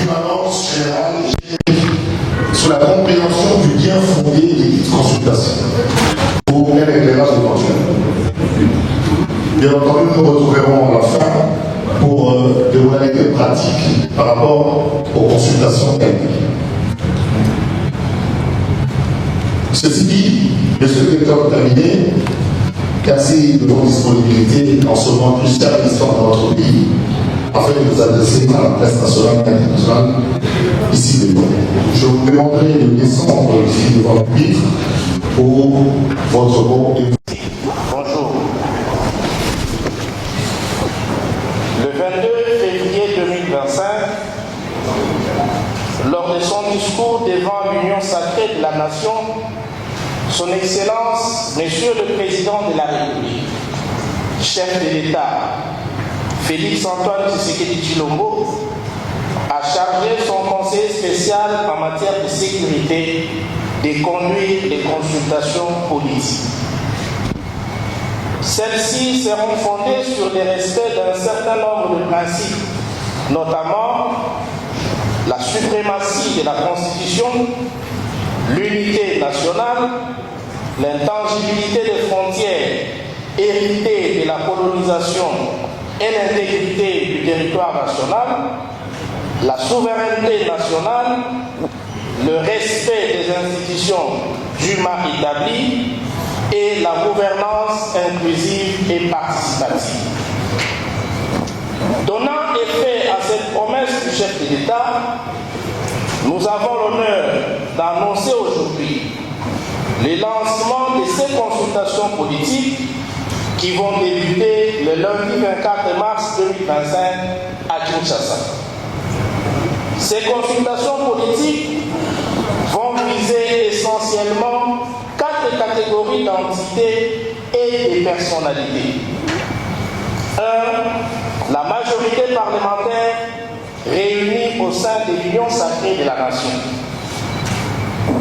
Une annonce générale sur la compréhension du bien fondé des guides consultation pour un éclairage éventuel. Bien entendu, nous retrouverons à la fin pour des modalités pratiques par rapport aux consultations techniques. Ceci dit, je souhaite terminer, merci de votre disponibilité en ce moment crucial de l'histoire de notre pays, afin de vous adresser à la presse nationale et internationale ici de Lyon. Je vous demanderai de descendre ici devant le pupitre pour votre mot. Bonjour. Le 22 février 2025, lors de son discours devant l'Union sacrée de la Nation, Son Excellence, Monsieur le Président de la République, chef de l'État, Félix Antoine Tshisekedi Tshilombo, a chargé son conseiller spécial en matière de sécurité de conduire les consultations politiques. Celles-ci seront fondées sur le respect d'un certain nombre de principes, notamment la suprématie de la Constitution, l'unité nationale, l'intangibilité des frontières héritées de la colonisation et l'intégrité du territoire national, la souveraineté nationale, le respect des institutions dûment établies et la gouvernance inclusive et participative. Donnant effet à cette promesse du chef de l'État, nous avons l'honneur d'annoncer aujourd'hui le lancement de ces consultations politiques qui vont débuter le lundi 24 mars 2025 à Kinshasa. Ces consultations politiques vont viser essentiellement 4 catégories d'entités et de personnalités. 1. La majorité parlementaire réunie au sein de l'Union sacrée de la Nation.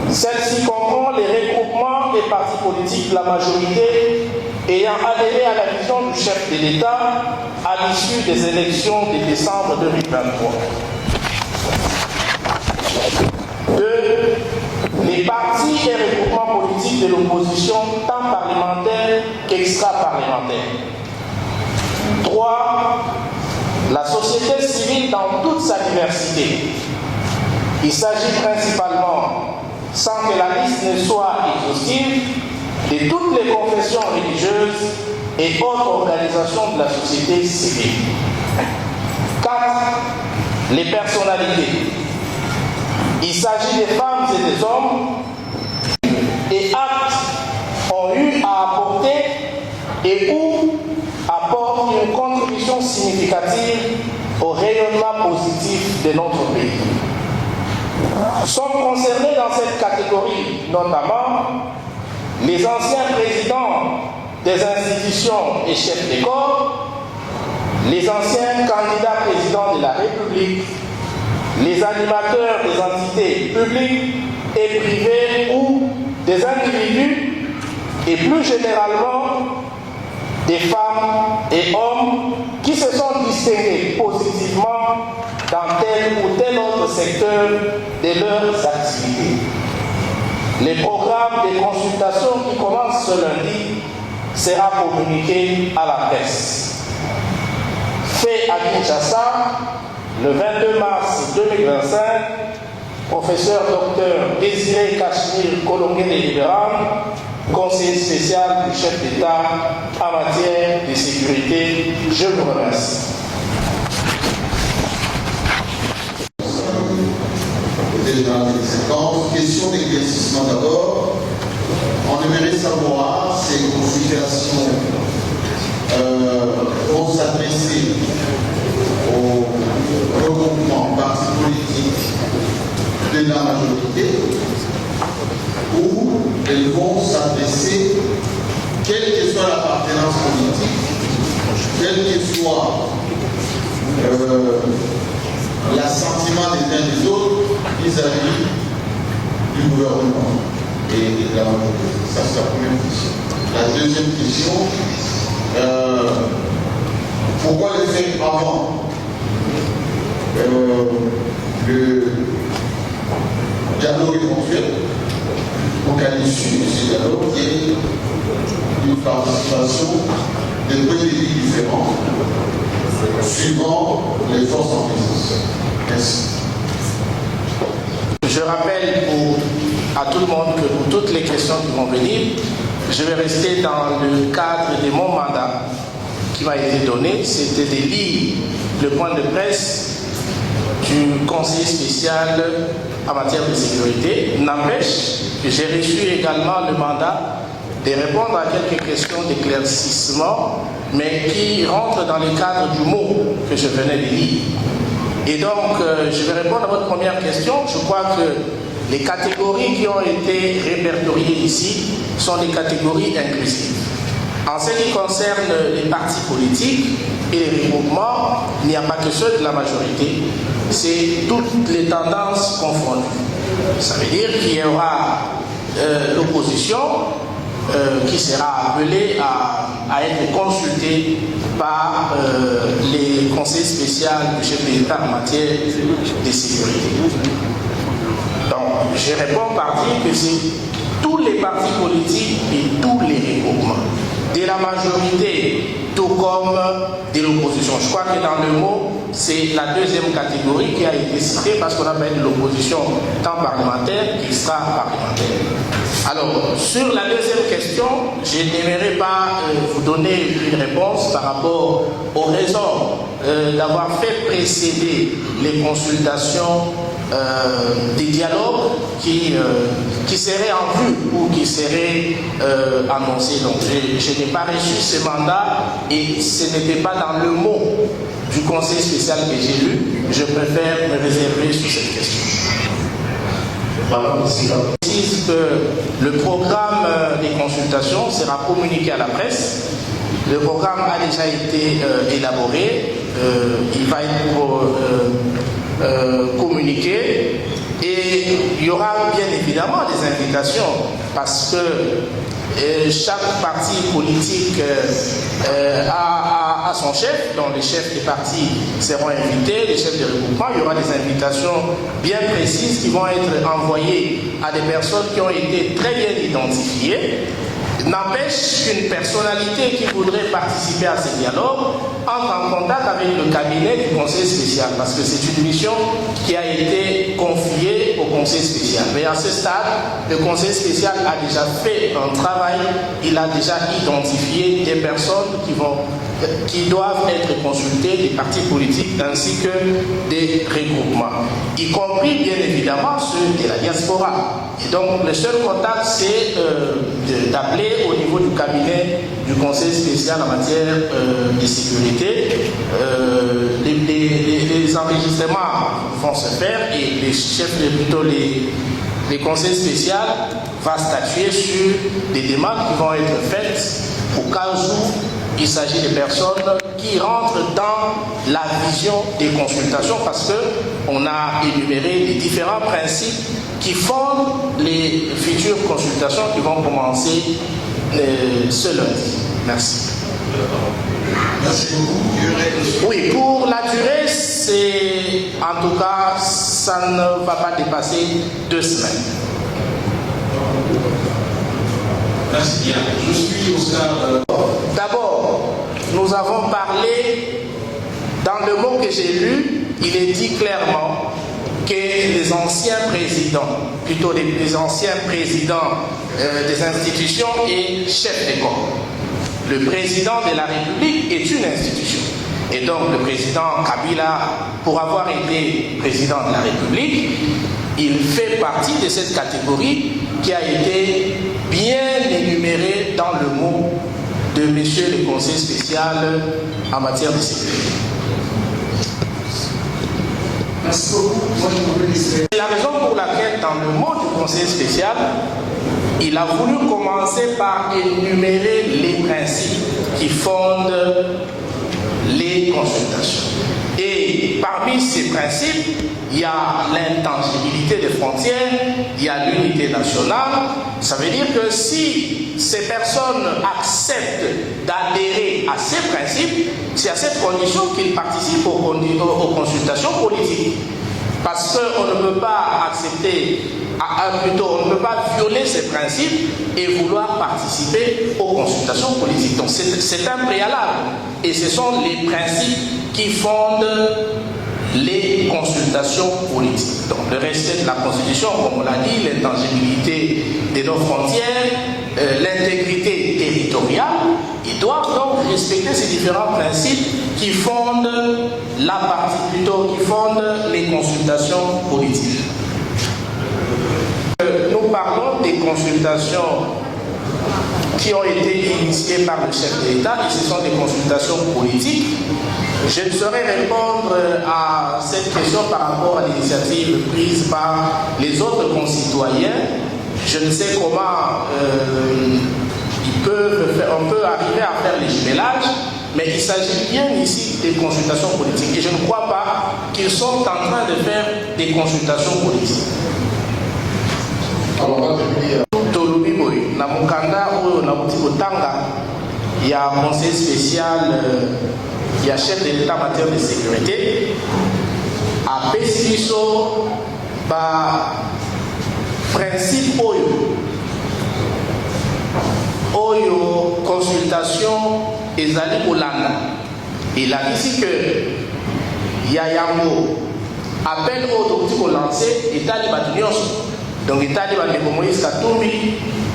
Celle-ci comprend les regroupements des partis politiques de la majorité ayant adhéré à la vision du chef de l'État à l'issue des élections de décembre 2023. 2. Les partis et regroupements politiques de l'opposition, tant parlementaires qu'extra-parlementaires. 3. La société civile dans toute sa diversité. Il s'agit principalement, sans que la liste ne soit exhaustive, de toutes les confessions religieuses et autres organisations de la société civile. 4. Les personnalités. Il s'agit des femmes et des hommes et actes ont eu à apporter et ou apportent une contribution significative au rayonnement positif de notre pays. Sont concernés dans cette catégorie notamment les anciens présidents des institutions et chefs de corps, les anciens candidats présidents de la République, les animateurs des entités publiques et privées ou des individus et plus généralement des femmes et hommes qui se sont distingués positivement dans tel ou tel autre secteur de leurs activités. Les programmes de consultation qui commencent ce lundi sera communiqué à la presse. Fait à Kinshasa, le 22 mars 2025, professeur Dr Désiré Cachemire Kolongé de Libéral, conseiller spécial du chef d'État en matière de sécurité. Je vous remercie. Question d'éclaircissement d'abord. On aimerait savoir ces consultations vont s'adresser aux regroupements partis politiques de la majorité ou elles vont s'adresser, quelle que soit l'appartenance politique, quel que soit l'assentiment des uns des autres vis-à-vis du gouvernement et de la majorité. Ça, c'est la première question. La deuxième question, Pourquoi le faire avant le dialogue éventuel pour qu'à l'issue de ce dialogue, il y ait une participation des points de vue différents suivant les forces en présence. Merci. Je rappelle à tout le monde que pour toutes les questions qui vont venir, je vais rester dans le cadre de mon mandat qui m'a été donné. C'était de lire le point de presse du conseiller spécial en matière de sécurité. N'empêche que j'ai reçu également le mandat de répondre à quelques questions d'éclaircissement, mais qui rentrent dans le cadre du mot que je venais de lire. Et donc, je vais répondre à votre première question. Je crois que les catégories qui ont été répertoriées ici sont des catégories inclusives. En ce qui concerne les partis politiques et les regroupements, il n'y a pas que ceux de la majorité, c'est toutes les tendances confondues. Ça veut dire qu'il y aura l'opposition qui sera appelée à être consultée par les conseils spéciaux du chef de l'État en matière de sécurité. Donc, je réponds par dire que c'est tous les partis politiques et tous les regroupements, de la majorité tout comme de l'opposition. Je crois que dans le mot, c'est la deuxième catégorie qui a été citée parce qu'on appelle l'opposition tant parlementaire qu'extra-parlementaire. Alors, sur la deuxième question, je n'aimerais pas vous donner une réponse par rapport aux raisons d'avoir fait précéder les consultations des dialogues qui seraient en vue ou qui seraient annoncés. Donc, je n'ai pas reçu ce mandat et ce n'était pas dans le mot du conseil spécial que j'ai lu. Je préfère me réserver sur cette question. Je précise que le programme des consultations sera communiqué à la presse. Le programme a déjà été élaboré. Il va être communiqué et il y aura bien évidemment des invitations parce que chaque parti politique a son chef, dont les chefs des partis seront invités, les chefs des regroupements. Il y aura des invitations bien précises qui vont être envoyées à des personnes qui ont été très bien identifiées. N'empêche qu'une personnalité qui voudrait participer à ces dialogues entre en contact avec le cabinet du conseil spécial parce que c'est une mission qui a été confiée au conseil spécial. Mais à ce stade, le conseil spécial a déjà fait un travail, il a déjà identifié des personnes qui doivent être consultées, des partis politiques ainsi que des regroupements, y compris bien évidemment ceux de la diaspora. Et donc le seul contact c'est d'appeler au niveau du cabinet du conseil spécial en matière de sécurité. Les enregistrements vont se faire et les chefs, plutôt les conseils spéciaux vont statuer sur des demandes qui vont être faites au cas où il s'agit de personnes qui rentrent dans la vision des consultations parce qu'on a énuméré les différents principes qui fondent les futures consultations qui vont commencer ce lundi. Merci. Merci beaucoup. Oui, pour la durée, c'est en tout cas, ça ne va pas dépasser 2 semaines. Merci bien. Je suis Oscar. D'abord, nous avons parlé, dans le mot que j'ai lu, il est dit clairement que les anciens présidents, plutôt les anciens présidents des institutions et chefs d'école. Le président de la République est une institution. Et donc le président Kabila, pour avoir été président de la République, il fait partie de cette catégorie qui a été bien énumérée dans le mot de monsieur le conseil spécial en matière de sécurité. C'est la raison pour laquelle dans le mot du conseil spécial, il a voulu commencer par énumérer les principes qui fondent les consultations. consultation. Et parmi ces principes, il y a l'intangibilité des frontières, il y a l'unité nationale. Ça veut dire que si ces personnes acceptent d'adhérer à ces principes, c'est à cette condition qu'ils participent aux consultations politiques. Parce qu'on ne peut pas accepter, on ne peut pas violer ces principes et vouloir participer aux consultations politiques. Donc c'est un préalable. Et ce sont les principes qui fondent les consultations politiques. Donc le respect de la Constitution, comme on l'a dit, l'intangibilité de nos frontières, l'intégrité territoriale, ils doivent donc respecter ces différents principes qui fondent la partie, plutôt qui fondent les consultations politiques. Nous parlons des consultations qui ont été initiées par le chef de l'État et ce sont des consultations politiques. Je ne saurais répondre à cette question par rapport à l'initiative prise par les autres concitoyens. Je ne sais comment on peut arriver à faire les jumelages, mais il s'agit bien ici des consultations politiques. Et je ne crois pas qu'ils sont en train de faire des consultations politiques. Tolubiboy, na mukanda oyo na Tanga, il y a un conseil spécial, il y a chef de l'État en matière de sécurité. À Pesiso, principe oyo consultation ezali kolanda. Il a dit que Yayango appel au petit lancé état de Batunios. Donc état de Batunios Moïse Katumbi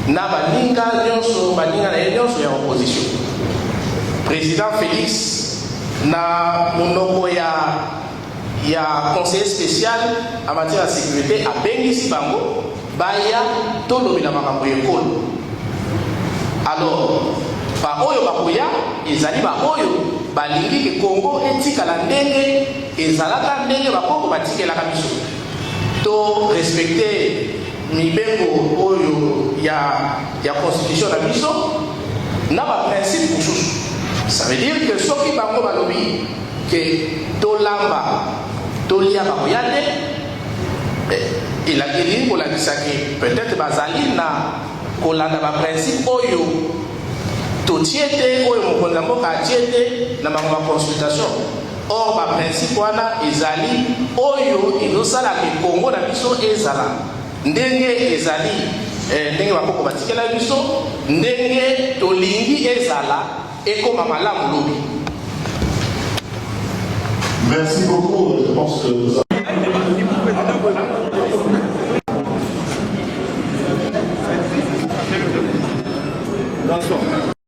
na baninga nyonso baninga na nyonso ya opposition. Président Félix na monoko ya conseiller spécial en matière de sécurité à Bengisi Bango baya tolobela makambo ekolo. Alors ba oyo bakoya ezali ba oyo balingi ke Congo etikala ndenge ezalaka ndenge bakongo batikelaka biso to respecter mibengo oyo ya constitution na biso na ba principe mosusu. Ça veut dire que soki bango balobi que tolamba tolia bakoya te il a dit pour la disaki peut-être bazali na kolanda ba principe oyo totiete oyo mokonza mboka atiete na bango ba consultation. Or ba principe wana ezali oyo ezosala ke Congo na biso ezala ndenge ezali ndenge bakoko batikela biso ndenge tolingi ezala ekoma malamu lobi. Merci beaucoup. Je pense que nous avons...